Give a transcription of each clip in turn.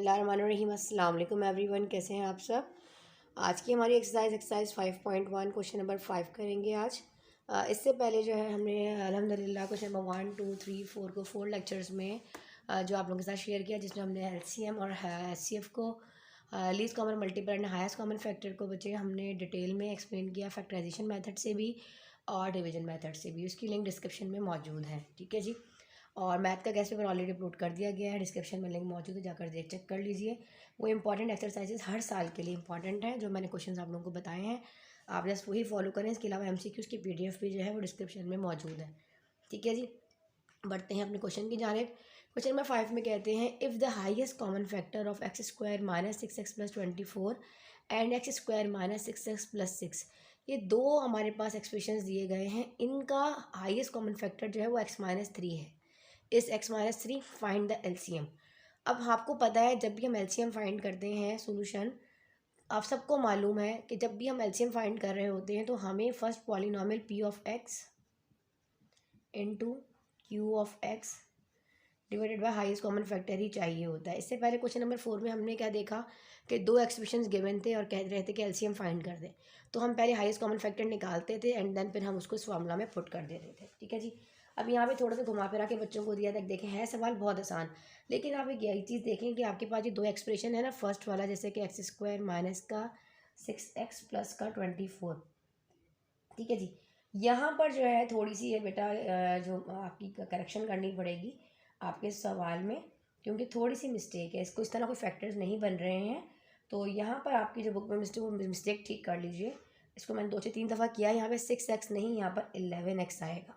बिस्मिल्लाहिर्रहमानिर्रहीम। अस्सलाम वालेकुम एवरीवन, कैसे हैं आप सब। आज की हमारी एक्सरसाइज 5.1 क्वेश्चन नंबर 5 करेंगे आज। इससे पहले जो है हमने अल्हम्दुलिल्लाह क्वेश्चन नंबर 1, 2, 3, 4 को 4 लेक्चर्स में जो आप लोगों के साथ शेयर किया, जिसमें हमने एलसीएम और एचसीएफ को, least common multiple and highest common factor को बच्चे हमने डिटेल में एक्सप्लेन किया, फैक्टराइजेशन मेथड से भी और डिवीजन मेथड से भी। उसकी लिंक डिस्क्रिप्शन में मौजूद है, ठीक है जी। और मैथ का गेस्ट पेपर ऑलरेडी अपलोड कर दिया गया है, डिस्क्रिप्शन में लिंक मौजूद है, जाकर चेक कर लीजिए। वो इंपॉर्टेंट एक्सरसाइजेस हर साल के लिए इंपॉर्टेंट है, जो मैंने क्वेश्चन आप लोगों को बताए हैं, आप जस्ट वही फॉलो करें। इसके अलावा एमसीक्यूज़ की पीडीएफ भी जो है वो डिस्क्रिप्शन में मौजूद है, ठीक है जी। बढ़ते हैं अपने क्वेश्चन की जानिब। क्वेश्चन नंबर 5 में कहते हैं, if the highest common factor of x square minus 6x plus 24 and x square minus 6x plus 6, ये दो हमारे पास एक्सप्रेशंस दिए गए हैं, इनका हाइएस्ट कॉमन फैक्टर जो है वो x-3 है। इस x-3 फाइंड द एलसीएम। अब आपको पता है, जब भी हम एलसीएम फाइंड करते हैं सोल्यूशन, आप सबको मालूम है कि जब भी हम एलसीएम फाइंड कर रहे होते हैं तो हमें first polynomial p of x into q of x divided by highest common factor ही चाहिए होता है। इससे पहले क्वेश्चन नंबर 4 में हमने क्या देखा कि दो एक्सप्रेशंस गिवन थे और कह रहे थे कि एलसीएम फाइंड कर दें, तो हम पहले हाईएस्ट कॉमन फैक्टर निकालते थे एंड देन फिर हम उसको इस फार्मूला में पुट कर देते थे, ठीक है जी। अब यहाँ पे थोड़ा सा घुमा फिरा के बच्चों को दिया था, देखें है सवाल बहुत आसान, लेकिन आप एक यही चीज़ देखें कि आपके पास ये दो एक्सप्रेशन है ना, फर्स्ट वाला जैसे कि एक्स स्क्वायर माइनस का 6x प्लस का 24, ठीक है जी। यहाँ पर जो है थोड़ी सी ये बेटा जो आपकी करेक्शन करनी पड़ेगी आपके सवाल में, क्योंकि थोड़ी सी मिस्टेक है, इसको इस तरह कोई फैक्टर्स नहीं बन रहे हैं, तो यहाँ पर आपकी जो बुक में मिस्टेक, वो मिस्टेक ठीक कर लीजिए। इसको मैंने 2 से 3 दफ़ा किया, यहाँ पे 6x नहीं, यहाँ पर 11x आएगा।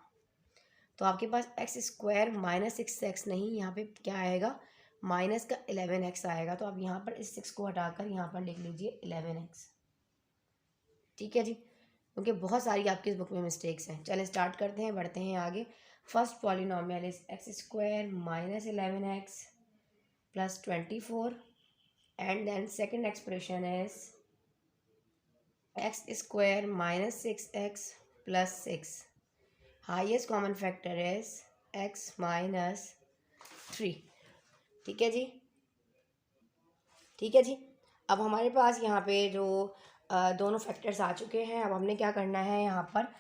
तो आपके पास एक्स स्क्वायर माइनस 6x नहीं, यहाँ पे क्या आएगा, माइनस का 11x आएगा। तो आप यहाँ पर इस 6 को हटाकर यहाँ पर लिख लीजिए 11x, ठीक है जी, क्योंकि बहुत सारी आपकी इस बुक में मिस्टेक्स हैं। चलें स्टार्ट करते हैं, बढ़ते हैं आगे। First polynomial is X square minus 11x plus 24 and then second expression is X square minus 6x plus 6, highest common factor is x-3, ठीक है जी, ठीक है जी। अब हमारे पास यहाँ पे जो दोनों फैक्टर्स आ चुके हैं, अब हमने क्या करना है यहाँ पर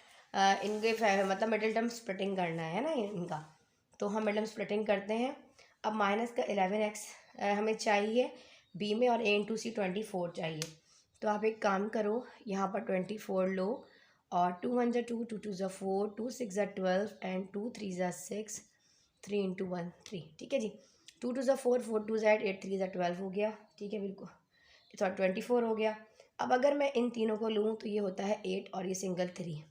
इनके मतलब मिडिल टर्म स्प्लिटिंग करना है ना इनका, तो हम मिडिल टर्म स्प्लिटिंग करते हैं। अब माइनस का 11x हमें चाहिए बी में और a इंटू सी 24 चाहिए। तो आप एक काम करो, यहाँ पर 24 लो और 2 1 जा 2, 2 2 जा 4, 2 6 जा 12 एंड 2 3 जा 6, 3 इंटू 1 3, ठीक है जी। 2 2 जा 4, 4 2 जा 8, 8 3 जा 12 हो गया, ठीक है, बिल्कुल, तो 24 हो गया। अब अगर मैं इन तीनों को लूँ तो ये होता है 8 और ये सिंगल 3,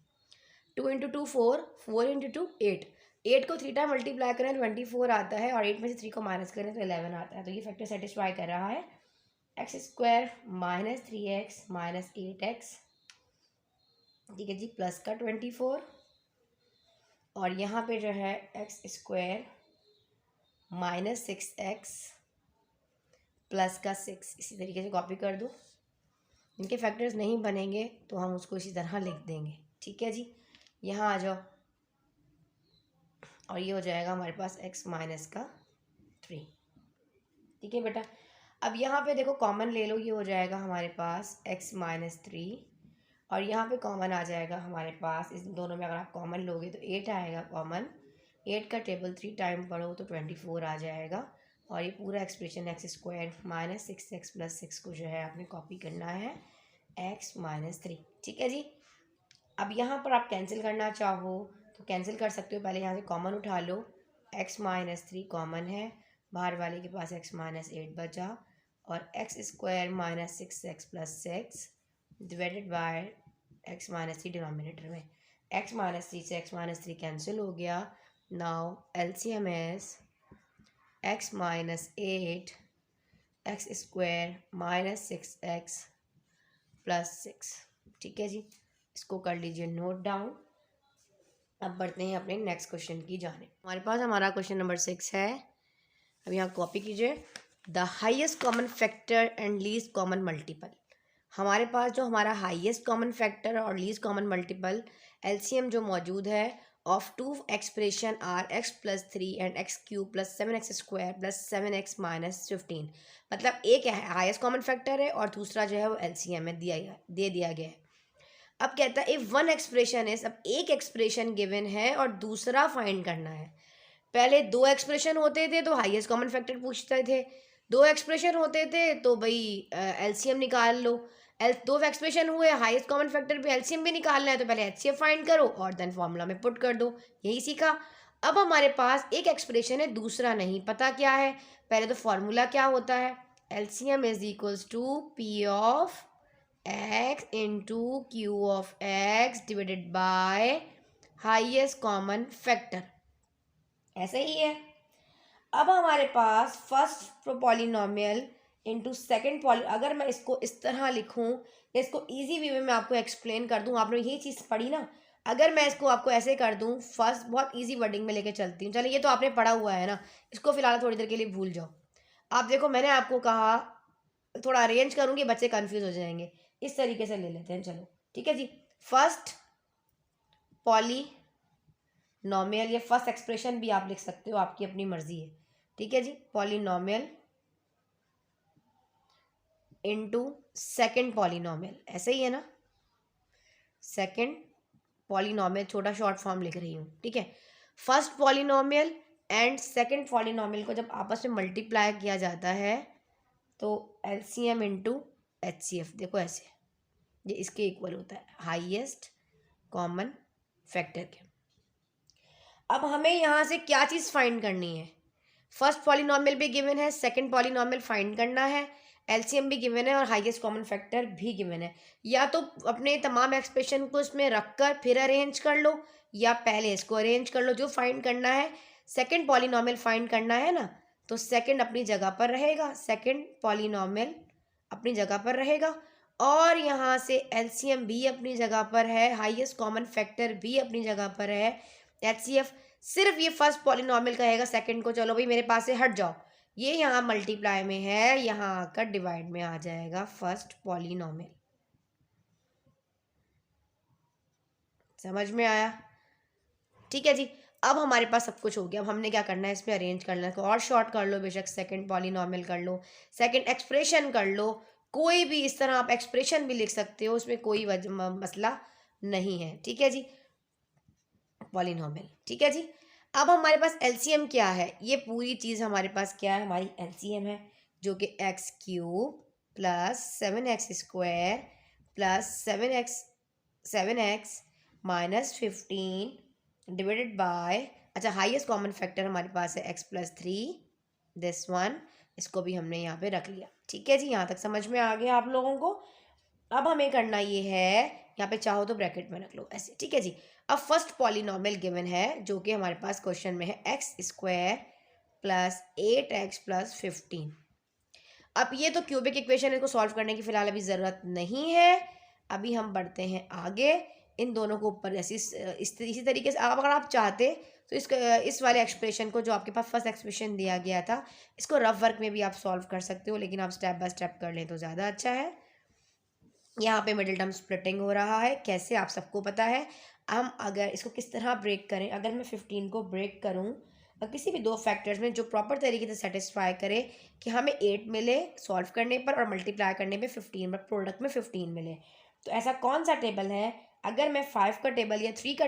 2 इंटू 2 4, 4 इंटू 2 8, 8 को 3 टाइम मल्टीप्लाई करें 24 आता है और 8 में से 3 को माइनस करें तो 11 आता है। तो ये फैक्टर सेटिस्फाई कर रहा है। X square minus 3x minus 8x, ठीक है जी, प्लस का 24 और यहाँ पे जो है x square minus 6x plus का 6, इसी तरीके से कॉपी कर दो। इनके फैक्टर्स नहीं बनेंगे तो हम उसको इसी तरह लिख देंगे, ठीक है जी। यहाँ आ जाओ और ये हो जाएगा हमारे पास x-3, ठीक है बेटा। अब यहाँ पे देखो कॉमन ले लो, ये हो जाएगा हमारे पास x-3 और यहाँ पे कॉमन आ जाएगा हमारे पास, इस दोनों में अगर आप कॉमन लोगे तो 8 आएगा कॉमन, 8 का टेबल 3 टाइम पढ़ो तो 24 आ जाएगा और ये पूरा expression x square minus 6x plus 6 को जो है आपने कॉपी करना है x-3, ठीक है जी। अब यहाँ पर आप कैंसिल करना चाहो तो कैंसिल कर सकते हो, पहले यहाँ से कॉमन उठा लो, x-3 कॉमन है, बाहर वाले के पास x-8 बचा और x square minus 6x plus 6 divided by x-3 denominator में, x-3 से x-3 कैंसिल हो गया। Now LCM is x-8 x square minus 6x plus 6, ठीक है जी, इसको कर लीजिए नोट डाउन। अब बढ़ते हैं अपने नेक्स्ट क्वेश्चन की जाने। हमारे पास हमारा क्वेश्चन नंबर 6 है, अब यहाँ कॉपी कीजिए। The highest common factor and least common multiple, हमारे पास जो हमारा हाईएस्ट कॉमन फैक्टर और लीस्ट कॉमन मल्टीपल एलसीएम जो मौजूद है of two expression are x plus 3 and x cube plus 7x square plus 7x minus 15। मतलब एक हाईएस्ट कॉमन फैक्टर है और दूसरा जो है वो एलसीएम है, दे दिया गया है। अब कहता है इफ वन एक्सप्रेशन इज, अब एक एक्सप्रेशन गिवन है और दूसरा फाइंड करना है। पहले दो एक्सप्रेशन होते थे तो हाईएस्ट कॉमन फैक्टर पूछते थे, दो एक्सप्रेशन होते थे तो भाई एलसीएम निकाल लो। दो एक्सप्रेशन हुए, हाईएस्ट कॉमन फैक्टर पे एलसीएम भी निकालना है तो पहले एचसीएफ फाइंड करो और देन फॉर्मूला में पुट कर दो, यही सीखा। अब हमारे पास एक एक्सप्रेशन है, दूसरा नहीं पता क्या है। पहले तो फॉर्मूला क्या होता है, LCM is equals to P of X into Q of X divided by highest common factor, ऐसे ही है। अब हमारे पास फर्स्ट पॉलिनोमियल इंटू सेकेंड अगर मैं इसको इस तरह लिखूं, इसको इजी वे में मैं आपको एक्सप्लेन कर दूं, आपने यही चीज़ पढ़ी ना, अगर मैं इसको आपको ऐसे कर दूं, फर्स्ट बहुत इजी वर्डिंग में लेके चलती हूँ। चलिए ये तो आपने पढ़ा हुआ है ना, इसको फिलहाल थोड़ी देर के लिए भूल जाओ। आप देखो मैंने आपको कहा थोड़ा अरेंज करूँगी, बच्चे कन्फ्यूज हो जाएंगे, इस तरीके से ले लेते हैं। चलो ठीक है जी, फर्स्ट पॉलिनोमियल या फर्स्ट एक्सप्रेशन भी आप लिख सकते हो, आपकी अपनी मर्जी है। ठीक है जी, पॉलिनोमियल इनटू सेकंड पॉलिनोमियल, ऐसे ही है ना, सेकंड पॉलिनोमियल, छोटा शॉर्ट फॉर्म लिख रही हूँ। ठीक है, first polynomial and second polynomial को जब आपस में मल्टीप्लाई किया जाता है तो एलसीएम इनटू एचसीएफ, देखो ऐसे ये इसके इक्वल होता है हाईएस्ट कॉमन फैक्टर के। अब हमें यहाँ से क्या चीज़ फाइंड करनी है, फर्स्ट पॉलिनोमियल भी गिवन है, सेकंड पॉलिनोमियल फाइंड करना है, एलसीएम भी गिवन है और हाईएस्ट कॉमन फैक्टर भी गिवन है। या तो अपने तमाम एक्सप्रेशन को इसमें रखकर फिर अरेंज कर लो या पहले इसको अरेंज कर लो, जो फाइंड करना है। सेकंड पॉलिनोमियल फाइंड करना है ना, तो सेकंड अपनी जगह पर रहेगा, सेकंड पॉलिनोमियल अपनी जगह पर रहेगा और यहाँ से एलसीएम भी अपनी जगह पर है, हाईएस्ट कॉमन फैक्टर भी अपनी जगह पर है, एचसीएफ सिर्फ ये फर्स्ट पॉलिनोमियल कहेगा सेकंड को चलो भाई मेरे पास से हट जाओ, ये यहाँ मल्टीप्लाई में है, यहाँ आकर डिवाइड में आ जाएगा फर्स्ट पॉलिनोमियल। समझ में आया? ठीक है जी, अब हमारे पास सब कुछ हो गया। अब हमने क्या करना है, इसमें अरेंज करना है, और शॉर्ट कर लो बेशक, सेकंड पॉलिनोमियल कर लो, सेकंड एक्सप्रेशन कर लो, कोई भी इस तरह आप एक्सप्रेशन भी लिख सकते हो, उसमें कोई मसला नहीं है। ठीक है जी, पॉलिनोमियल। ठीक है जी, अब हमारे पास एलसीएम क्या है, ये पूरी चीज़ हमारे पास क्या है, हमारी एलसीएम है, जो कि x cube plus 7x square plus 7x minus 15 divided by, अच्छा हाईएस्ट कॉमन फैक्टर हमारे पास है x प्लस 3, दिस वन, इसको भी हमने यहाँ पे रख लिया। ठीक है जी, यहाँ तक समझ में आ गया आप लोगों को? अब हमें करना ये है, यहाँ पे चाहो तो ब्रैकेट में रख लो ऐसे। ठीक है जी, अब फर्स्ट पॉलिनोमियल गिवन है जो कि हमारे पास क्वेश्चन में है x square plus 8x plus 15। अब ये तो क्यूबिक इक्वेशन है, इसको सॉल्व करने की फिलहाल अभी ज़रूरत नहीं है, अभी हम बढ़ते हैं आगे। इन दोनों को ऊपर ऐसी इसी तरीके से अगर आप चाहते तो इस वाले एक्सप्रेशन को जो आपके पास फर्स्ट एक्सप्रेशन दिया गया था, इसको रफ वर्क में भी आप सॉल्व कर सकते हो, लेकिन आप स्टेप बाय स्टेप कर लें तो ज़्यादा अच्छा है। यहाँ पे मिडिल टर्म स्प्लिटिंग हो रहा है, कैसे आप सबको पता है। हम अगर इसको किस तरह ब्रेक करें, अगर मैं 15 को ब्रेक करूँ किसी भी दो फैक्टर्स में जो प्रॉपर तरीके से सेटिस्फाई करे कि हमें 8 मिले सॉल्व करने पर और मल्टीप्लाई करने पे 15 में, प्रोडक्ट में 15 मिले, तो ऐसा कौन सा टेबल है, अगर मैं 5 का टेबल या 3 का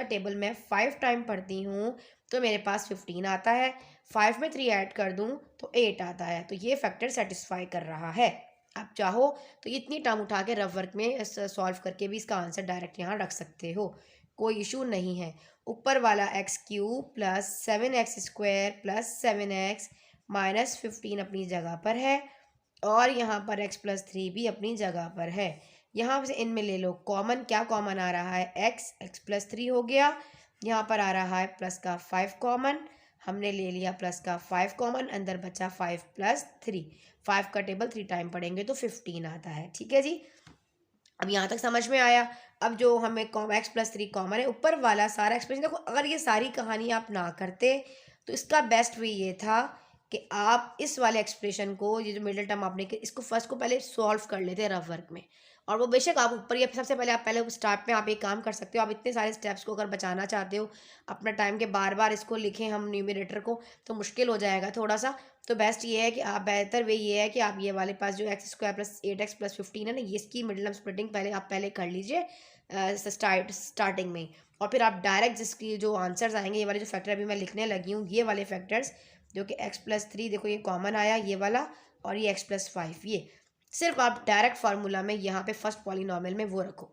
टेबल में 5 टाइम पढ़ती हूँ तो मेरे पास 15 आता है, 5 में 3 ऐड कर दूँ तो 8 आता है, तो ये फैक्टर सेटिस्फाई कर रहा है। आप चाहो तो इतनी टर्म उठा के रफ वर्क में सॉल्व करके भी इसका आंसर डायरेक्ट यहाँ रख सकते हो, कोई इशू नहीं है। ऊपर वाला x cube plus 7x square plus 7x minus 15 अपनी जगह पर है और यहाँ पर x प्लस 3 भी अपनी जगह पर है। यहाँ से इनमें ले लो कॉमन, क्या कॉमन आ रहा है, x प्लस 3 हो गया, यहाँ पर आ रहा है प्लस का 5 कॉमन, हमने ले लिया प्लस का 5 कॉमन, अंदर बचा 5 प्लस 3, 5 का टेबल 3 टाइम पढ़ेंगे तो 15 आता है। ठीक है जी, अब यहाँ तक समझ में आया। अब जो हमें x प्लस 3 कॉमन है, ऊपर वाला सारा एक्सप्रेशन देखो, अगर ये सारी कहानी आप ना करते तो इसका बेस्ट वे ये था कि आप इस वाले एक्सप्रेशन को, ये जो मिडिल टर्म आपने इसको फर्स्ट को पहले सॉल्व कर लेते रफ वर्क में, और वो बेशक आप ऊपर या सबसे पहले आप पहले स्टार्ट में आप एक काम कर सकते हो, आप इतने सारे स्टेप्स को अगर बचाना चाहते हो अपना टाइम के बार बार इसको लिखें हम न्यूमरेटर को तो मुश्किल हो जाएगा थोड़ा सा। तो बेस्ट ये है कि आप बेहतर वे ये है कि आप ये वाले पास जो x square plus 8x plus 15 है ना, ये इसकी मिडिल टर्म स्प्लिटिंग पहले आप कर लीजिए स्टार्टिंग में। और फिर आप डायरेक्ट जिसकी जो आंसर्स आएंगे, ये वाले जो फैक्टर अभी मैं लिखने लगी हूँ, ये वाले फैक्टर्स जो कि x प्लस 3 देखो ये कॉमन आया ये वाला, और ये x प्लस 5, ये सिर्फ आप डायरेक्ट फार्मूला में यहाँ पे फर्स्ट पॉलिनॉमियल में वो रखो,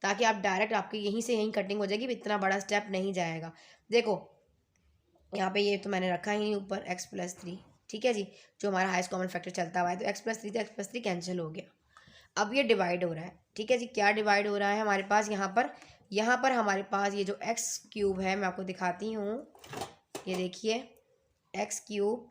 ताकि आप डायरेक्ट आपकी यहीं से यहीं कटिंग हो जाएगी, इतना बड़ा स्टेप नहीं जाएगा। देखो यहाँ पे ये तो मैंने रखा ही ऊपर x प्लस 3, ठीक है जी, जो हमारा हाईएस्ट कॉमन फैक्टर चलता हुआ है, तो x प्लस 3 तो x प्लस 3 कैंसिल हो गया। अब ये डिवाइड हो रहा है, ठीक है जी, क्या डिवाइड हो रहा है हमारे पास यहाँ पर हमारे पास ये जो x क्यूब है, मैं आपको दिखाती हूँ, ये देखिए x cube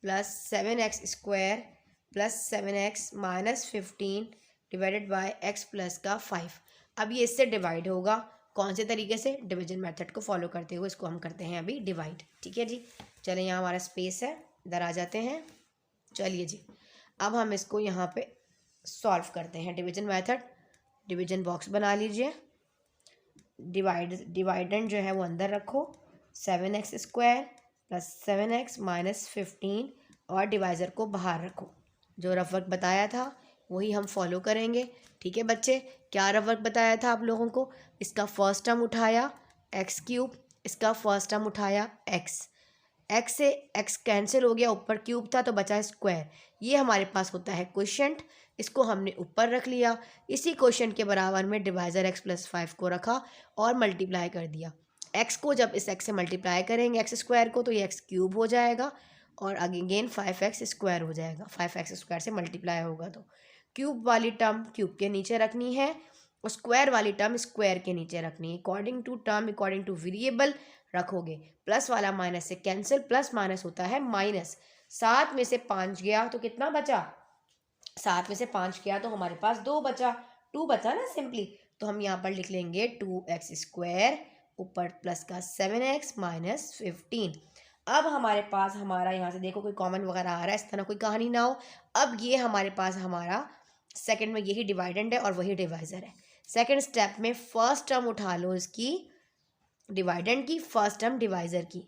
plus 7x square plus 7x minus 15 divided by x plus का 5। अब ये इससे डिवाइड होगा, कौन से तरीके से, डिवीजन मेथड को फॉलो करते हुए इसको हम करते हैं अभी डिवाइड, ठीक है जी। चलिए यहाँ हमारा स्पेस है, इधर आ जाते हैं, चलिए जी अब हम इसको यहाँ पे सॉल्व करते हैं डिवीजन मेथड। डिवीजन बॉक्स बना लीजिए, डिवाइडेंड जो है वो अंदर रखो, 7x square plus 7x minus 15, और डिवाइज़र को बाहर रखो। जो रफ वर्क बताया था वही हम फॉलो करेंगे, ठीक है बच्चे। क्या रफ वर्क बताया था आप लोगों को, इसका फर्स्ट टर्म उठाया एक्स क्यूब, इसका फर्स्ट टर्म उठाया एक्स, एक्स से एक्स कैंसिल हो गया, ऊपर क्यूब था तो बचा स्क्वायर, ये हमारे पास होता है क्वोशिएंट, इसको हमने ऊपर रख लिया। इसी क्वोशिएंट के बराबर में डिवाइज़र x प्लस 5 को रखा और मल्टीप्लाई कर दिया। x को जब इस x से मल्टीप्लाई करेंगे x स्क्वायर को, तो ये x क्यूब हो जाएगा, और अगेन 5x स्क्वायर हो जाएगा, 5x स्क्वायर से मल्टीप्लाई होगा तो क्यूब वाली टर्म क्यूब के नीचे रखनी है और स्क्वायर वाली टर्म स्क्वायर के नीचे रखनी है। According to term, according to variable रखोगे। प्लस वाला माइनस से कैंसिल, प्लस माइनस होता है माइनस। 7 में से 5 गया तो कितना बचा, 7 में से 5 गया तो हमारे पास 2 बचा, 2 बचा ना सिंपली, तो हम यहाँ पर लिख लेंगे 2x स्क्वायर ऊपर प्लस का 7x माइनस 15। अब हमारे पास हमारा यहाँ से देखो कोई कॉमन वगैरह आ रहा है, इस तरह कोई कहानी ना हो। अब ये हमारे पास हमारा सेकंड में यही डिवाइडेंड है और वही डिवाइज़र है। सेकंड स्टेप में फर्स्ट टर्म उठा लो इसकी, डिवाइडेंड की, फर्स्ट टर्म डिवाइज़र की,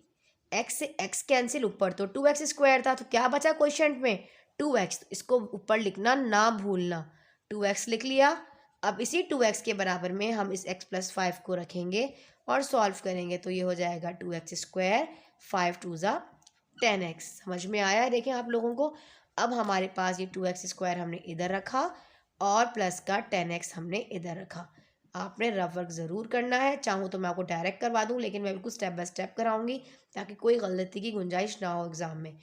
x से x कैंसिल, ऊपर तो 2x स्क्वायर था तो क्या बचा क्वोशिएंट में 2x, इसको ऊपर लिखना ना भूलना, 2x लिख लिया। अब इसी 2x के बराबर में हम इस x प्लस 5 को रखेंगे और सॉल्व करेंगे, तो ये हो जाएगा 2x स्क्वायर, 5 2 ज़ा 10x। समझ में आया है देखें आप लोगों को। अब हमारे पास ये 2x स्क्वायर हमने इधर रखा और प्लस का 10x हमने इधर रखा। आपने रफ वर्क ज़रूर करना है, चाहूँ तो मैं आपको डायरेक्ट करवा दूँ, लेकिन मैं बिल्कुल स्टेप बाय स्टेप कराऊंगी ताकि कोई गलती की गुंजाइश ना हो एग्ज़ाम में।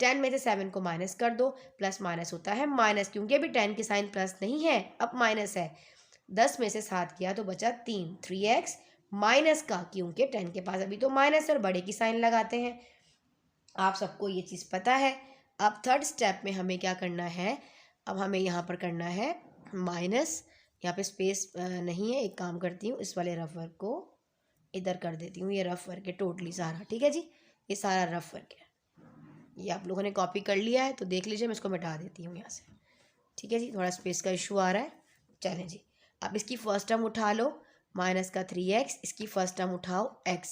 10 में से 7 को माइनस कर दो, प्लस माइनस होता है माइनस, क्योंकि अभी 10 की साइन प्लस नहीं है, अब माइनस है। 10 में से 7 किया तो बचा 3x माइनस का, क्योंकि 10 के पास अभी तो माइनस और बड़े की साइन लगाते हैं, आप सबको ये चीज़ पता है। अब थर्ड स्टेप में हमें क्या करना है, अब हमें यहाँ पर करना है माइनस, यहाँ पे स्पेस नहीं है, एक काम करती हूँ इस वाले रफ वर्क को इधर कर देती हूँ, ये रफ वर्क है टोटली सारा, ठीक है जी, ये सारा रफ वर्क है, ये आप लोगों ने कॉपी कर लिया है तो देख लीजिए, मैं इसको मिटा देती हूँ यहाँ से, ठीक है जी, थोड़ा स्पेस का इशू आ रहा है। चलें जी, अब इसकी फर्स्ट टर्म उठा लो माइनस का 3x, इसकी फर्स्ट टर्म उठाओ x,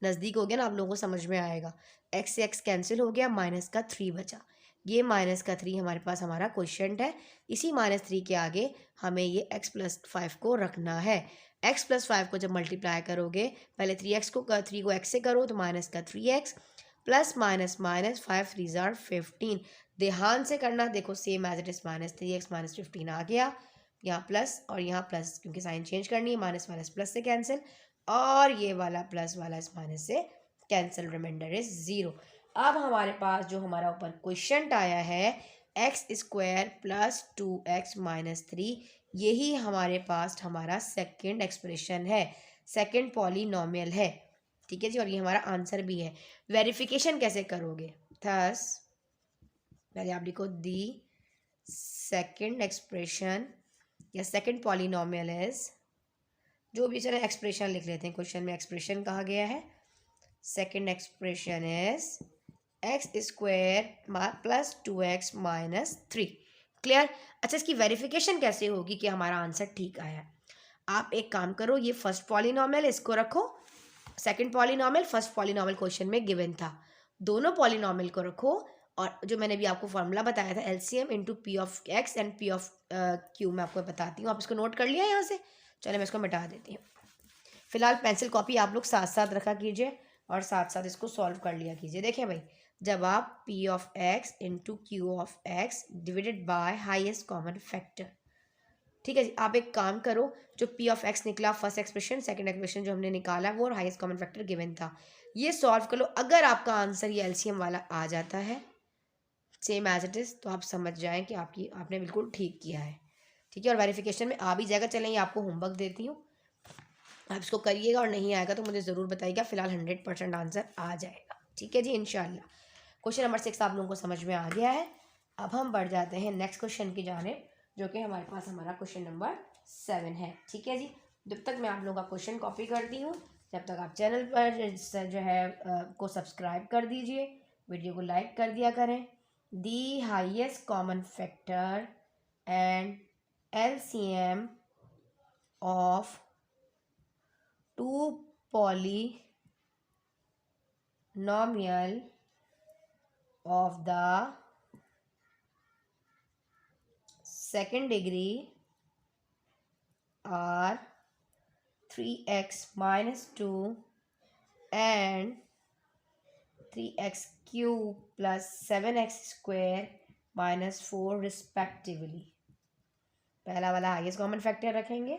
नज़दीक हो गया ना, आप लोगों को समझ में आएगा, x से x कैंसिल हो गया, माइनस का 3 बचा, ये माइनस का 3 हमारे पास हमारा क्वोशिएंट है। इसी माइनस 3 के आगे हमें ये x प्लस 5 को रखना है। x प्लस 5 को जब मल्टीप्लाई करोगे, पहले 3 को x से करो तो माइनस का 3x प्लस माइनस माइनस 5 3 ज़ार 15, ध्यान से करना, देखो same as it is, minus 3x minus 15 आ गया, यहाँ प्लस और यहाँ प्लस, क्योंकि साइन चेंज करनी है, माइनस माइनस प्लस से कैंसिल, और ये वाला प्लस वाला इस माइनस से कैंसिल, रिमाइंडर इज 0। अब हमारे पास जो हमारा ऊपर क्वोशिएंट आया है x square plus 2x minus 3, यही हमारे पास हमारा सेकेंड एक्सप्रेशन है, सेकेंड पॉलिनॉमियल है, ठीक है जी, और ये हमारा आंसर भी है। वेरिफिकेशन कैसे करोगे, थस पहले आप लिखो दी सेकेंड एक्सप्रेशन या सेकेंड पॉलिनॉमियल इज, जो भी चले एक्सप्रेशन लिख लेते हैं, क्वेश्चन में एक्सप्रेशन कहा गया है, second expression is x square plus 2x minus 3, clear. अच्छा, इसकी वेरिफिकेशन कैसे होगी कि हमारा आंसर ठीक आया है? आप एक काम करो, ये फर्स्ट पॉलिनॉमियल इसको रखो, second polynomial first polynomial question में गिवन था, दोनों पॉलिनॉमियल को रखो और जो मैंने भी आपको फॉर्मूला बताया था LCM into P of X and P of Q, मैं आपको बताती हूँ। आप इसको नोट कर लिया यहाँ से? चलो मैं इसको मिटा देती हूँ। फिलहाल पेंसिल कॉपी आप लोग साथ साथ रखा कीजिए और साथ साथ इसको सॉल्व कर लिया कीजिए। देखिए भाई, जब आप P of X into Q of X divided by highest common factor, ठीक है जी, आप एक काम करो, जो पी ऑफ एक्स निकला फर्स्ट एक्सप्रेशन, सेकंड एक्सप्रेशन जो हमने निकाला वो और हाईएस्ट कॉमन फैक्टर गिवन था, ये सॉल्व कर लो। अगर आपका आंसर ये एलसीएम वाला आ जाता है सेम एज इट इज़, तो आप समझ जाएं कि आपने बिल्कुल ठीक किया है। ठीक है, और वेरिफिकेशन में आ भी जाएगा। चलें, ये आपको होमवर्क देती हूँ, आप इसको करिएगा और नहीं आएगा तो मुझे ज़रूर बताइएगा। फिलहाल 100% आंसर आ जाएगा। ठीक है जी, इंशाल्लाह। क्वेश्चन नंबर 6 आप लोगों को समझ में आ गया है। अब हम बढ़ जाते हैं नेक्स्ट क्वेश्चन की जानिब, जो कि हमारे पास हमारा क्वेश्चन नंबर 7 है। ठीक है जी, जब तक मैं आप लोगों का क्वेश्चन कॉपी करती हूँ, जब तक आप चैनल पर जो है को सब्सक्राइब कर दीजिए, वीडियो को लाइक कर दिया करें। The highest common factor and LCM of two polynomial of the second degree are 3x minus 2 and 3x cube plus 7x square minus 4 respectively। पहला वाला हाईएस्ट कॉमन फैक्टर रखेंगे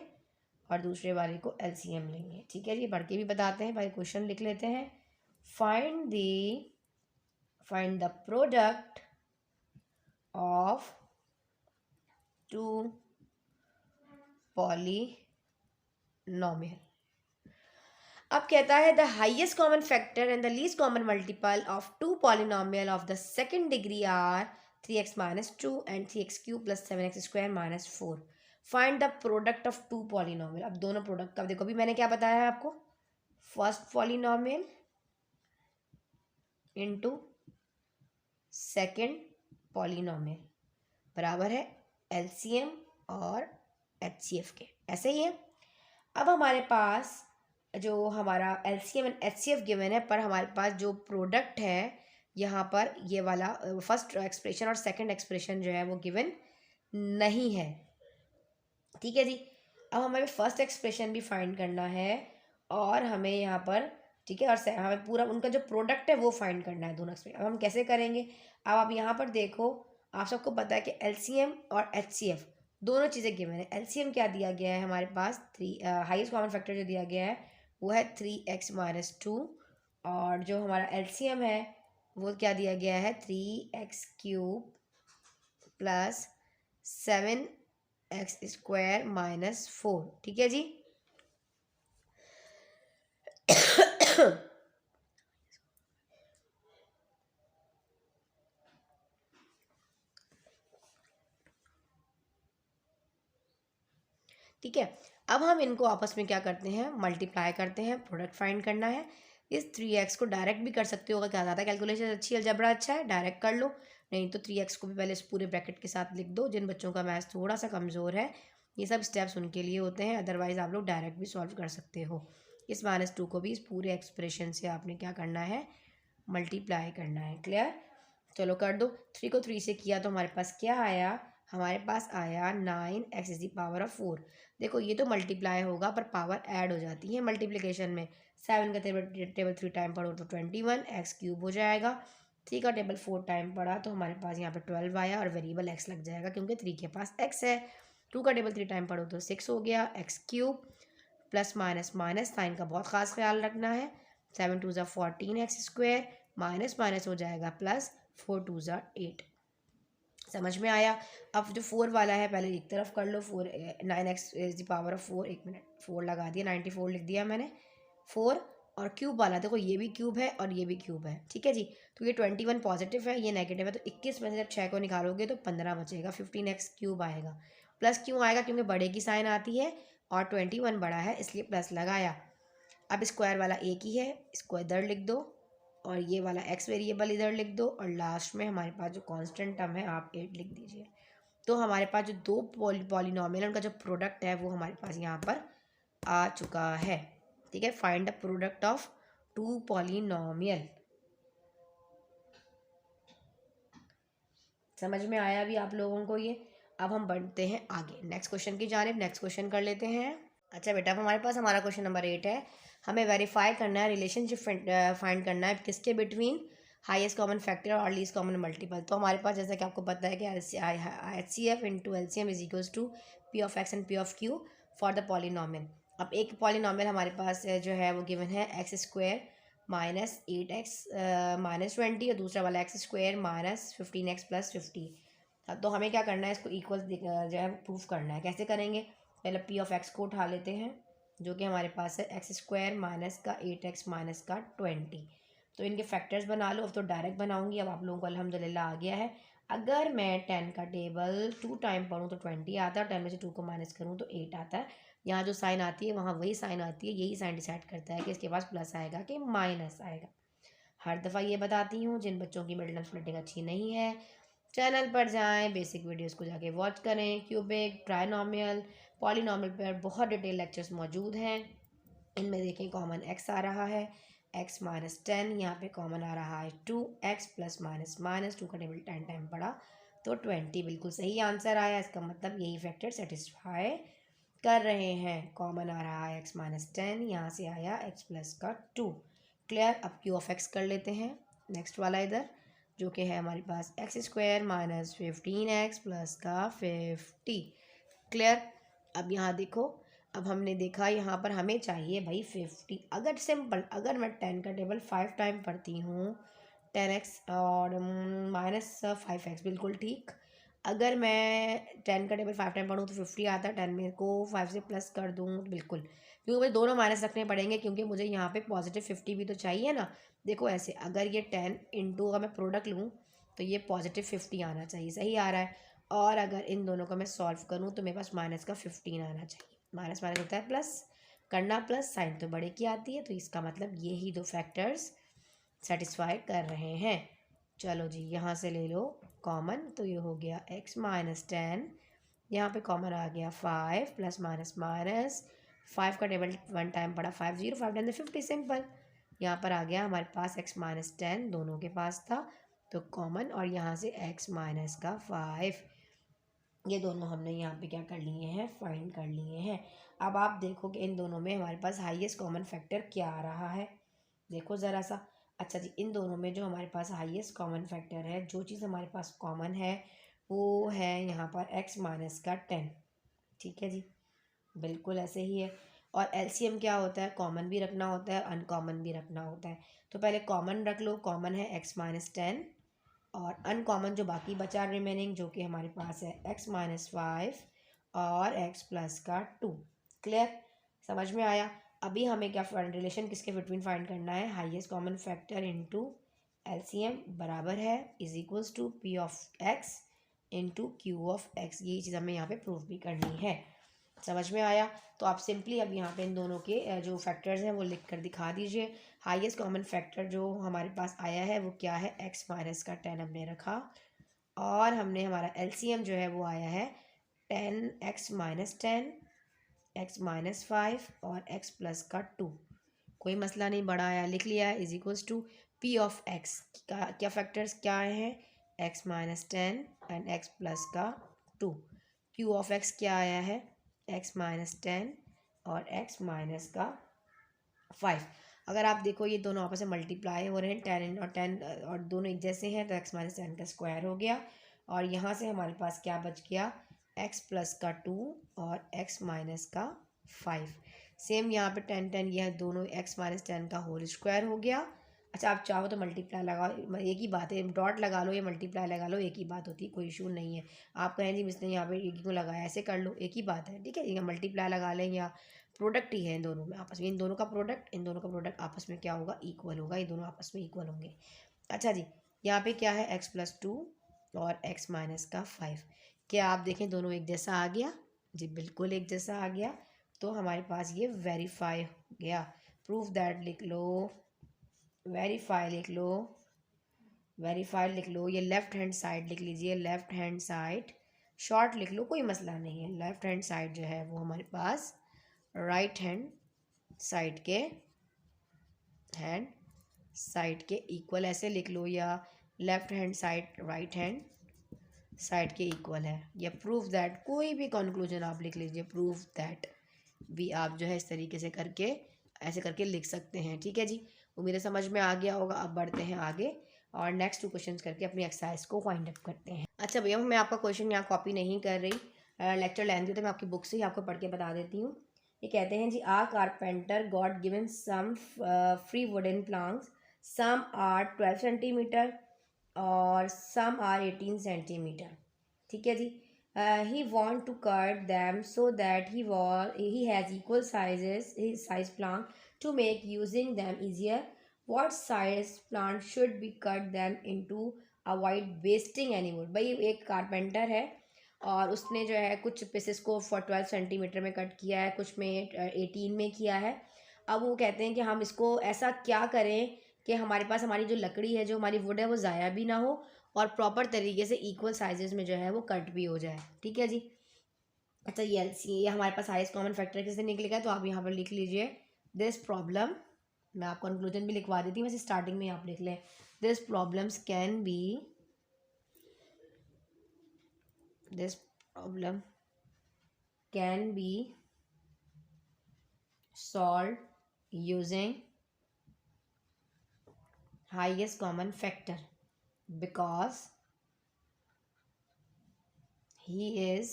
और दूसरे वाले को एलसीएम लेंगे। ठीक है जी, बढ़ के भी बताते हैं भाई, क्वेश्चन लिख लेते हैं। Find the product of two polynomial. अब कहता है the highest common factor and the least common multiple of two polynomial of the second degree are 3x minus 2 and 3x cube plus 7x square minus 4। Find the product of two polynomial. अब दोनों product का देखो, अभी मैंने क्या बताया है आपको, first polynomial into second polynomial बराबर है एलसीएम और एचसीएफ के, ऐसे ही है। अब हमारे पास जो हमारा एलसीएम एंड एचसीएफ गिवन है, पर हमारे पास जो प्रोडक्ट है यहाँ पर ये वाला फर्स्ट एक्सप्रेशन और सेकंड एक्सप्रेशन जो है वो गिवन नहीं है। ठीक है जी, अब हमें फर्स्ट एक्सप्रेशन भी फाइंड करना है और हमें यहाँ पर, ठीक है, और हमें पूरा उनका जो प्रोडक्ट है वो फाइंड करना है दोनों एक्सप्रेशन। अब हम कैसे करेंगे? अब आप यहाँ पर देखो, आप सबको पता है कि एलसीएम और एचसीएफ दोनों चीज़ें गिवन है। एलसीएम क्या दिया गया है हमारे पास, हाईएस्ट कॉमन फैक्टर जो दिया गया है वो है 3x माइनस 2, और जो हमारा एलसीएम है वो क्या दिया गया है 3x cube plus 7x square minus 4। ठीक है जी। ठीक है, अब हम इनको आपस में क्या करते हैं, मल्टीप्लाई करते हैं, प्रोडक्ट फाइंड करना है। इस 3x को डायरेक्ट भी कर सकते हो, क्या ज़्यादा कैलकुलेशन अच्छी है, अलजेब्रा अच्छा है, डायरेक्ट कर लो, नहीं तो 3x को भी पहले इस पूरे ब्रैकेट के साथ लिख दो। जिन बच्चों का मैथ्स थोड़ा सा कमज़ोर है, ये सब स्टेप्स उनके लिए होते हैं, अदरवाइज़ आप लोग डायरेक्ट भी सॉल्व कर सकते हो। इस -2 को भी इस पूरे एक्सप्रेशन से आपने क्या करना है, मल्टीप्लाई करना है। क्लियर? चलो कर दो। 3 को 3 से किया तो हमारे पास क्या आया, हमारे पास आया 9x is the power of 4। देखो ये तो मल्टीप्लाई होगा पर पावर ऐड हो जाती है मल्टीप्लिकेशन में। 7 का टेबल 3 टाइम पढ़ो तो 21, एक्स क्यूब हो जाएगा। 3 का टेबल 4 टाइम पढ़ा तो हमारे पास यहाँ पे 12 आया और वेरिएबल एक्स लग जाएगा क्योंकि 3 के पास एक्स है। 2 का टेबल 3 टाइम पढ़ो तो 6 हो गया, X cube plus minus minus, sign का बहुत खास ख्याल रखना है। 7 2 ज़ा 14 एक्स स्क्वायर, माइनस माइनस हो जाएगा प्लस, 4 2 ज़ा 8। समझ में आया? अब जो 4 वाला है पहले एक तरफ कर लो, 4 9x is the power of 4, एक मिनट 4 लगा दिया, 94 लिख दिया मैंने। 4 और क्यूब वाला देखो, ये भी क्यूब है और ये भी क्यूब है। ठीक है जी, तो ये 21 पॉजिटिव है, ये नेगेटिव है, तो 21 में से जब 6 को निकालोगे तो 15 बचेगा, 15x क्यूब आएगा। प्लस क्यों आएगा? क्योंकि बड़े की साइन आती है और 21 बड़ा है इसलिए प्लस लगाया। अब स्क्वायर वाला एक ही है, इसको इधर लिख दो और ये वाला एक्स वेरिएबल इधर लिख दो और लास्ट में हमारे पास जो कांस्टेंट टर्म है आप 8 लिख दीजिए। तो हमारे पास जो दो पॉलिनॉमियल उनका जो प्रोडक्ट है वो हमारे पास यहाँ पर आ चुका है। ठीक है, find the product of two polynomial. समझ में आया अभी आप लोगों को ये? अब हम बढ़ते हैं आगे नेक्स्ट क्वेश्चन की जानिब। नेक्स्ट क्वेश्चन कर लेते हैं। अच्छा बेटा, अब हमारे पास हमारा क्वेश्चन नंबर 8 है। हमें वेरीफाई करना है, रिलेशनशिप फाइंड करना है किसके बिटवीन हाईएस्ट कॉमन फैक्टर और लीस्ट कॉमन मल्टीपल। तो हमारे पास जैसा कि आपको पता है कि H C F into L C M is equals to P of X and P of Q for the polynomial. अब एक पॉलिनॉमियल हमारे पास जो है वो गिवन है x square minus 8x minus 20 और दूसरा वाला x square minus 15x plus 50। तो हमें क्या करना है, इसको इक्वल जो है प्रूफ करना है। कैसे करेंगे? पहले पी ऑफ एक्स को उठा लेते हैं जो कि हमारे पास है एक्स स्क्वायर माइनस का 8x माइनस का 20। तो इनके फैक्टर्स बना लो। अब तो डायरेक्ट बनाऊंगी। अब आप लोगों को अल्हम्दुलिल्लाह आ गया है। अगर मैं 10 का टेबल 2 टाइम पढ़ूँ तो 20 आता है, और 10 में से 2 को माइनस करूँ तो 8 आता है। यहाँ जो साइन आती है वहाँ वही साइन आती है। यही साइन डिसाइड करता है कि इसके पास प्लस आएगा कि माइनस आएगा। हर दफ़ा ये बताती हूँ, जिन बच्चों की मिडिल स्प्लिटिंग अच्छी नहीं है चैनल पर जाएं, बेसिक वीडियोस को जाके वॉच करें। क्यूबिक, ट्राइनॉमियल, पॉलिनॉमियल पर बहुत डिटेल लेक्चर्स मौजूद हैं। इनमें देखें कॉमन एक्स आ रहा है, एक्स माइनस 10, यहाँ पे कॉमन आ रहा है 2x प्लस माइनस माइनस 2 का टेबल 10 टाइम पड़ा तो 20 बिल्कुल सही आंसर आया। इसका मतलब यही फैक्टर सेटिस्फाई कर रहे हैं। कॉमन आ रहा है एक्स माइनस 10, यहाँ से आया एक्स प्लस का 2। क्लियर? अब क्यू ऑफ एक्स कर लेते हैं नेक्स्ट वाला इधर, जो कि है हमारे पास x square minus 15x plus का 50। क्लियर? अब यहाँ देखो, अब हमने देखा यहाँ पर हमें चाहिए भाई 50। अगर सिंपल, अगर मैं 10 का टेबल 5 टाइम पढ़ती हूँ 10x और माइनस 5x, बिल्कुल ठीक। अगर मैं 10 का टेबल 5 टाइम पढ़ूँ तो 50 आता है। 10 में को 5 से प्लस कर दूँ तो बिल्कुल, क्योंकि मुझे दोनों माइनस रखने पड़ेंगे, क्योंकि मुझे यहाँ पे पॉजिटिव 50 भी तो चाहिए ना। देखो ऐसे, अगर ये 10 इंटू अगर मैं प्रोडक्ट लूँ तो ये पॉजिटिव 50 आना चाहिए, सही आ रहा है। और अगर इन दोनों को मैं सॉल्व करूँ तो मेरे पास माइनस का 15 आना चाहिए। माइनस माइनस होता है प्लस, करना प्लस, साइन तो बड़े की आती है। तो इसका मतलब ये ही दो फैक्टर्स सेटिस्फाई कर रहे हैं। चलो जी, यहाँ से ले लो कॉमन, तो ये हो गया x माइनस 10, यहाँ पे कॉमन आ गया 5 प्लस माइनस माइनस 5 का टेबल 1 टाइम पड़ा 5 0 5 10 50, सिंपल। यहाँ पर आ गया हमारे पास x माइनस 10, दोनों के पास था तो कॉमन, और यहाँ से x माइनस का 5, ये दोनों हमने यहाँ पे क्या कर लिए हैं, फाइंड कर लिए हैं। अब आप देखो कि इन दोनों में हमारे पास हाईएस्ट कॉमन फैक्टर क्या आ रहा है, देखो ज़रा सा। अच्छा जी, इन दोनों में जो हमारे पास हाईएस्ट कॉमन फैक्टर है, जो चीज़ हमारे पास कॉमन है वो है यहाँ पर x माइनस का 10। ठीक है जी, बिल्कुल ऐसे ही है। और एलसीएम क्या होता है, कॉमन भी रखना होता है, अनकॉमन भी रखना होता है। तो पहले कॉमन रख लो, कॉमन है x माइनस 10, और अनकॉमन जो बाकी बचा रिमेनिंग, जो कि हमारे पास है x माइनस 5 और x प्लस का 2। क्लियर? समझ में आया? अभी हमें क्या रिलेशन किसके बिटवीन फाइंड करना है, highest common factor into LCM बराबर है is equals to P of X into Q of X. ये चीज़ हमें यहाँ पे प्रूफ भी करनी है। समझ में आया? तो आप सिंपली अब यहाँ पे इन दोनों के जो फैक्टर्स हैं वो लिख कर दिखा दीजिए। हाईएस्ट कॉमन फैक्टर जो हमारे पास आया है वो क्या है, x माइनस का 10 हमने रखा, और हमने हमारा एलसीएम जो है वो आया है 10x माइनस 10, x माइनस 5 और x प्लस का 2। कोई मसला नहीं, बड़ा आया लिख लिया है is equals to P of X का क्या फैक्टर्स क्या हैं, x minus 10 and x plus का 2। क्यू ऑफ एक्स क्या आया है, x माइनस 10 और x माइनस का 5। अगर आप देखो ये दोनों आपस में मल्टीप्लाई हो रहे हैं, 10 और 10 और दोनों एक जैसे हैं, तो x माइनस 10 का स्क्वायर हो गया। और यहाँ से हमारे पास क्या बच गया, x प्लस का 2 और x माइनस का 5। सेम यहाँ पे 10 10, यह दोनों x माइनस 10 का होल स्क्वायर हो गया। अच्छा, आप चाहो तो मल्टीप्लाई लगाओ, एक ही बात है, डॉट लगा लो या मल्टीप्लाई लगा लो, एक ही बात होती है, कोई इशू नहीं है। आप कहें जी मिसने यहाँ पे एक ही को लगाया, ऐसे कर लो, एक ही बात है। ठीक है, या मल्टीप्लाई लगा लें, या प्रोडक्ट ही है इन दोनों में आपस में, इन दोनों का प्रोडक्ट, इन दोनों का प्रोडक्ट आपस में क्या होगा, इक्वल होगा, ये दोनों आपस में इक्वल होंगे। अच्छा जी, यहाँ पे क्या है, x प्लस 2 और x माइनस का 5। क्या आप देखें दोनों एक जैसा आ गया जी, बिल्कुल एक जैसा आ गया। तो हमारे पास ये वेरीफाई हो गया। प्रूफ दैट लिख लो, वेरीफाई लिख लो, वेरीफाई लिख लो, ये लेफ्ट हैंड साइड लिख लीजिए, लेफ्ट हैंड साइड शॉर्ट लिख लो, कोई मसला नहीं है। लेफ्ट हैंड साइड जो है वो हमारे पास राइट हैंड साइड के इक्वल ऐसे लिख लो, या left hand side right hand side के इक्वल है, या प्रूफ दैट, कोई भी कंक्लूजन आप लिख लीजिए, प्रूफ दैट भी आप जो है इस तरीके से करके ऐसे करके लिख सकते हैं। ठीक है जी, उम्मीद है समझ में आ गया होगा। अब बढ़ते हैं आगे और नेक्स्ट 2 क्वेश्चन करके अपनी एक्सरसाइज को वाइंड अप करते हैं। अच्छा भैया, मैं आपका क्वेश्चन यहाँ कॉपी नहीं कर रही, लेक्चर लेंदी तो मैं आपकी बुक से ही आपको पढ़ के बता देती हूँ। ये कहते हैं जी, a carpenter got given some three wooden planks, some are 12 centimetre और सम आर 18 सेंटीमीटर। ठीक है जी, he want to cut them so that he has equal sizes his size plant to make using them easier. What size plant should be cut them into avoid wasting any wood? भाई एक carpenter है और उसने जो है कुछ pieces को 12 centimetre में कट किया है, कुछ में 18 में किया है। अब वो कहते हैं कि हम इसको ऐसा क्या करें कि हमारे पास हमारी जो लकड़ी है, जो हमारी वुड है, वो ज़ाया भी ना हो और प्रॉपर तरीके से इक्वल साइजेस में जो है वो कट भी हो जाए। ठीक है जी। अच्छा, ये हमारे पास हाईएस्ट कॉमन फैक्टर कैसे निकलेगा, तो आप यहाँ पर लिख लीजिए दिस प्रॉब्लम। मैं आपको कंक्लूजन भी लिखवा देती हूँ, वैसे स्टार्टिंग में आप लिख लें, this problem can be solve using highest common factor because he is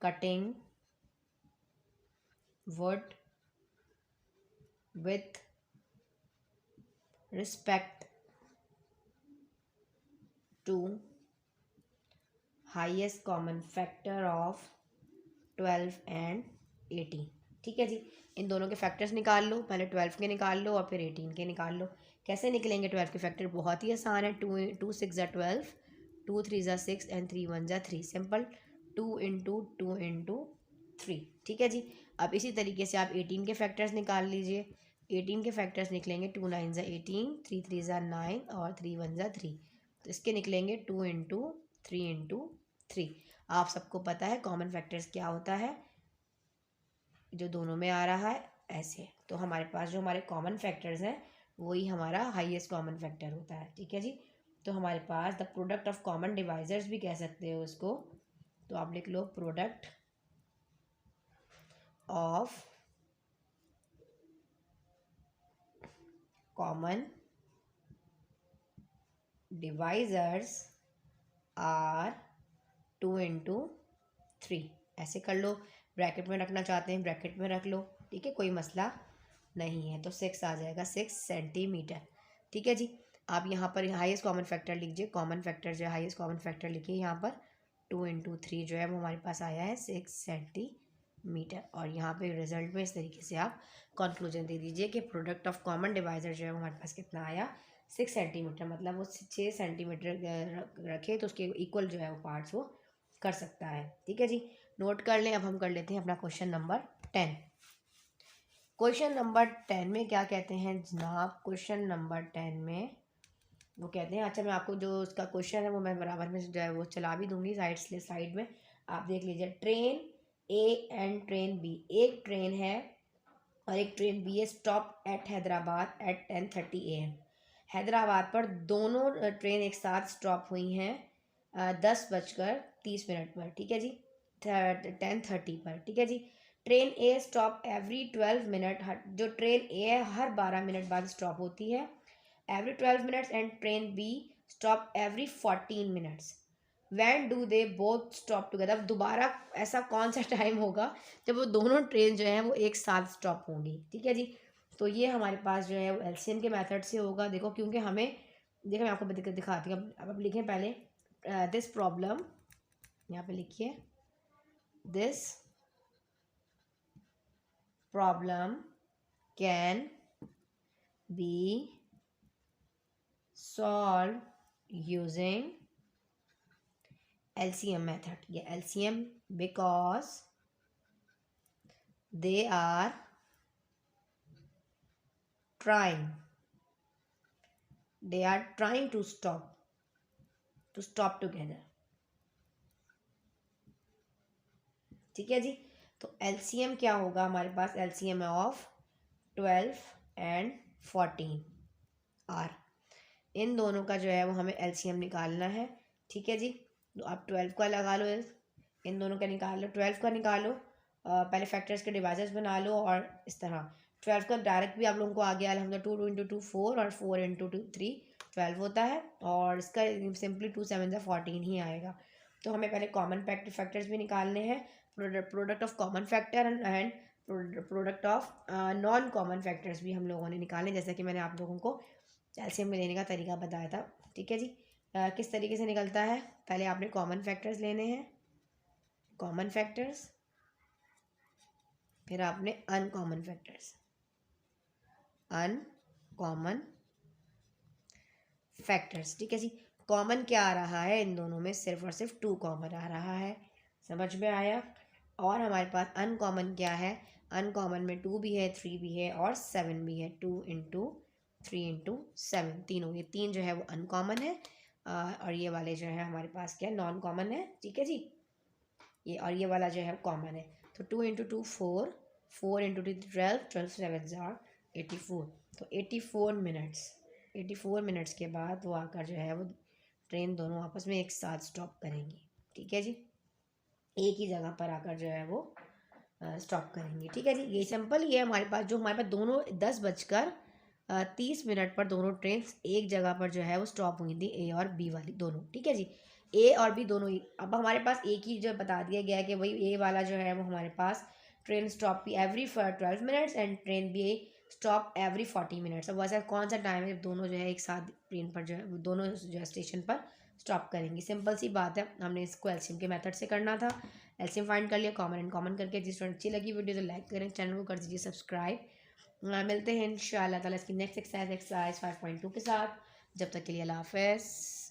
cutting wood with respect to highest common factor of 12 and 18। ठीक है जी, इन दोनों के फैक्टर्स निकाल लो, पहले 12 के निकाल लो और फिर 18 के निकाल लो। कैसे निकलेंगे 12 के फैक्टर? बहुत ही आसान है, 2 6 ज़ा 12, 2 3 ज़ा 6 एंड 3 1 ज़ा 3, सिंपल, 2 इंटू 2 इंटू 3। ठीक है जी, अब इसी तरीके से आप 18 के फैक्टर्स निकाल लीजिए। 18 के फैक्टर्स निकलेंगे 2 9 ज़ा 18, 3 3 ज़ा 9 और 3 1 ज़ा 3, तो इसके निकलेंगे 2 इंटू 3 इंटू 3। आप सबको पता है कॉमन फैक्टर्स क्या होता है, जो दोनों में आ रहा है ऐसे, तो हमारे पास जो हमारे कॉमन फैक्टर्स हैं वही हमारा हाईएस्ट कॉमन फैक्टर होता है। ठीक है जी, तो हमारे पास the product of common divisors भी कह सकते हो उसको, तो आप लिख लो product of common divisors are 2 into 3, ऐसे कर लो। ब्रैकेट में रखना चाहते हैं ब्रैकेट में रख लो, ठीक है, कोई मसला नहीं है। तो 6 आ जाएगा, 6 सेंटीमीटर। ठीक है जी, आप यहाँ पर हाईएस्ट कॉमन फैक्टर लीजिए, कॉमन फैक्टर जो है हाईएस्ट कॉमन फैक्टर लिखिए यहाँ पर, 2 इंटू 3 जो है वो हमारे पास आया है 6 सेंटीमीटर। और यहाँ पे रिजल्ट में इस तरीके से आप कंक्लूजन दे दीजिए कि प्रोडक्ट ऑफ कॉमन डिवाइजर जो है हमारे पास कितना आया, 6 सेंटीमीटर, मतलब वो 6 सेंटीमीटर रखे तो उसके इक्वल जो है वो पार्ट्स वो कर सकता है। ठीक है जी, नोट कर लें। अब हम कर लेते हैं अपना क्वेश्चन नंबर 10। क्वेश्चन नंबर 10 में क्या कहते हैं जनाब? क्वेश्चन नंबर 10 में वो कहते हैं, अच्छा मैं आपको जो उसका क्वेश्चन है वो मैं बराबर में जो है वो चला भी दूंगी साइड में, आप देख लीजिए। Train A and train B, एक ट्रेन है और एक ट्रेन बी है, stop at Hyderabad at 10:30 AM। Hyderabad पर दोनों ट्रेन एक साथ स्टॉप हुई हैं 10:30 पर। ठीक है जी, 10:30 पर। ठीक है जी, ट्रेन ए स्टॉप एवरी 12 मिनट, जो ट्रेन ए है हर 12 मिनट बाद स्टॉप होती है, every 12 minutes, and train be stop every 14 minutes. When do they both stop together? अब दोबारा ऐसा कौन सा टाइम होगा जब वो दोनों ट्रेन जो है वो एक साथ स्टॉप होंगी? ठीक है जी, तो ये हमारे पास जो है वो एलसीएम के मेथड से होगा। देखो, क्योंकि हमें, देखो मैं आपको दिखाती हूँ। अब लिखें पहले दिस प्रॉब्लम, यहाँ पे लिखिए this problem can be solve using LCM method। ये LCM because they are trying to stop together। ठीक है जी। तो एलसीएम क्या होगा हमारे पास, एलसीएम ऑफ 12 एंड 14 आर, इन दोनों का जो है वो हमें एलसीएम निकालना है। ठीक है जी। तो आप 12 का लगा लो, इन दोनों का निकाल लो, 12 का निकालो, पहले फैक्टर्स के डिवाइजर्स बना लो और इस तरह 12 का डायरेक्ट भी आप लोगों को आ गया अलहमद, 2 इंटू 2 4 और 4 इंटू 2 3 12 होता है, और इसका सिंपली 2 7 14 ही आएगा। तो हमें पहले कॉमन फैक्टर्स भी निकालने हैं, product of common factor and product of non common factors भी हम लोगों ने निकालने, जैसे कि मैंने आप लोगों को एलसीएम में लेने का तरीका बताया था। ठीक है जी। किस तरीके से निकलता है, पहले आपने कॉमन फैक्टर्स लेने हैं, कॉमन फैक्टर्स, फिर आपने अनकॉमन फैक्टर्स, अनकॉमन फैक्टर्स। ठीक है जी। कॉमन क्या आ रहा है इन दोनों में, सिर्फ और सिर्फ 2 कॉमन आ रहा है, समझ में आया। और हमारे पास अनकॉमन क्या है, अनकॉमन में 2 भी है, 3 भी है और 7 भी है, 2 इंटू 3 इंटू 7, तीनों, ये 3 जो है वो अनकॉमन है, और ये वाले जो है हमारे पास क्या नॉन कॉमन है। ठीक है जी। ये और ये वाला जो है कॉमन है। तो 2 इंटू 2 4, 4 इंटू 2 12, 12 7 जार 84। तो 84 मिनट्स के बाद वो आकर जो है वो ट्रेन दोनों आपस में एक साथ स्टॉप करेंगी। ठीक है जी। एक ही जगह पर आकर जो है वो स्टॉप करेंगी। ठीक है जी। ये सिंपल ही है हमारे पास, जो हमारे पास दोनों 10:30 पर दोनों ट्रेन एक जगह पर जो है वो स्टॉप हुई थी, ए और बी वाली दोनों। ठीक है जी। ए और बी दोनों ही, अब हमारे पास एक ही जो बता दिया गया है कि भाई ए वाला जो है वो हमारे पास ट्रेन स्टॉप भी एवरी 12 मिनट्स एंड ट्रेन भी स्टॉप एवरी 40 मिनट्स। अब वैसा कौन सा टाइम है जब दोनों जो है एक साथ ट्रेन पर जो है दोनों जो है स्टेशन पर स्टॉप करेंगी। सिंपल सी बात है, हमने इसको एलसीएम के मेथड से करना था। एलसीएम फाइंड कर लिया, कॉमन एंड कॉमन करके। जिस स्टूडेंट अच्छी लगी वीडियो तो लाइक करें, चैनल को कर दीजिए सब्सक्राइब। मिलते हैं इंशाअल्लाह ताला इसकी नेक्स्ट एक्सरसाइज 5.2 के साथ। जब तक के लिए अल्लाह हाफ़िज़।